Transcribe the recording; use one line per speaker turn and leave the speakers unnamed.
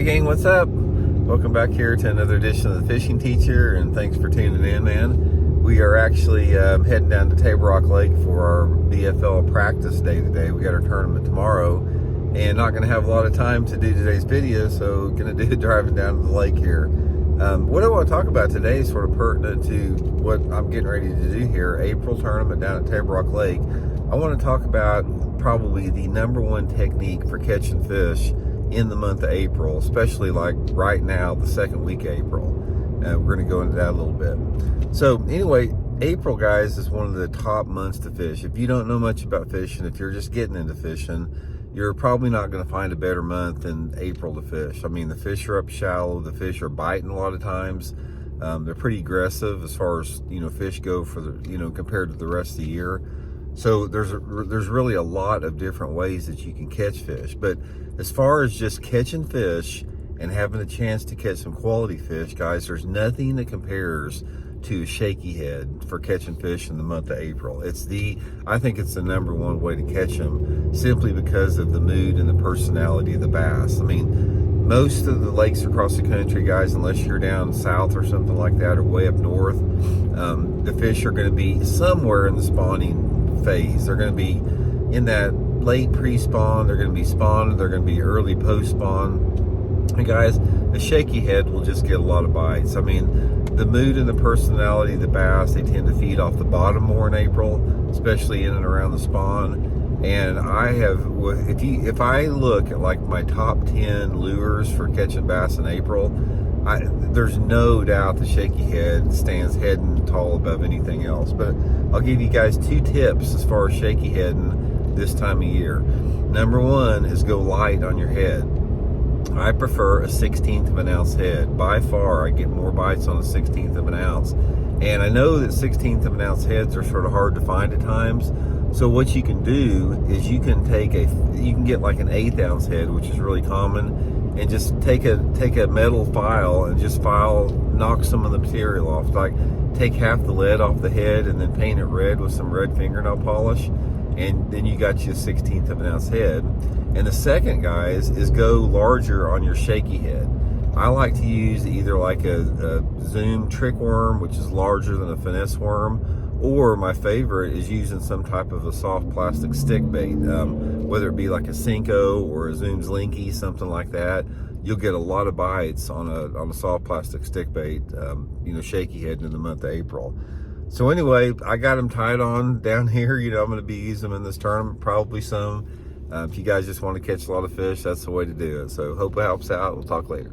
Hey gang, what's up? Welcome back here to another edition of the Fishing Teacher, and thanks for tuning in, man. We are actually heading down to Table Rock Lake for our BFL practice day today. We got our tournament tomorrow, and not going to have a lot of time to do today's video, so going to do driving down to the lake here. What I want to talk about today is sort of pertinent to what I'm getting ready to do here, April tournament down at Table Rock Lake. I want to talk about probably the #1 technique for catching fish in the month of April, especially like right now, the second week of April. We're going to go into that a little bit. So anyway, April, guys, is one of the top months to fish. If you don't know much about fishing, if you're just getting into fishing, you're probably not going to find a better month than April to fish. I mean, the fish are up shallow, the fish are biting a lot of times. They're pretty aggressive as far as, fish go for the, compared to the rest of the year. So there's really a lot of different ways that you can catch fish. But as far as just catching fish and having a chance to catch some quality fish, guys, there's nothing that compares to a shaky head for catching fish in the month of April. I think it's the #1 way to catch them, simply because of the mood and the personality of the bass. I mean, most of the lakes across the country, guys, unless you're down south or something like that, or way up north, the fish are going to be somewhere in the spawning phase. They're going to be in that late pre-spawn, they're going to be spawned, they're going to be early post-spawn. And guys, a shaky head will just get a lot of bites. I mean, the mood and the personality of the bass, they tend to feed off the bottom more in April, especially in and around the spawn. And I have, if I look at like my top 10 lures for catching bass in April, there's no doubt the shaky head stands head and tall above anything else. But I'll give you guys 2 tips as far as shaky heading this time of year. #1 is go light on your head. I prefer a 1/16 of an ounce head. By far, I get more bites on a 1/16 of an ounce. And I know that 1/16 of an ounce heads are sort of hard to find at times. So what you can do is you can get like an 1/8 ounce head, which is really common, and just take a metal file and just knock some of the material off. Like take half the lead off the head and then paint it red with some red fingernail polish, and then you got you a 1/16 of an ounce head. And the second, guys, is go larger on your shaky head. I like to use either like a Zoom trick worm, which is larger than a finesse worm, or my favorite is using some type of a soft plastic stick bait, whether it be like a Cinco or a Zoom Slinky, something like that. You'll get a lot of bites on a soft plastic stick bait, shaky head in the month of April. So anyway, I got them tied on down here. I'm going to be using them in this tournament, probably some. If you guys just want to catch a lot of fish, that's the way to do it. So hope it helps out. We'll talk later.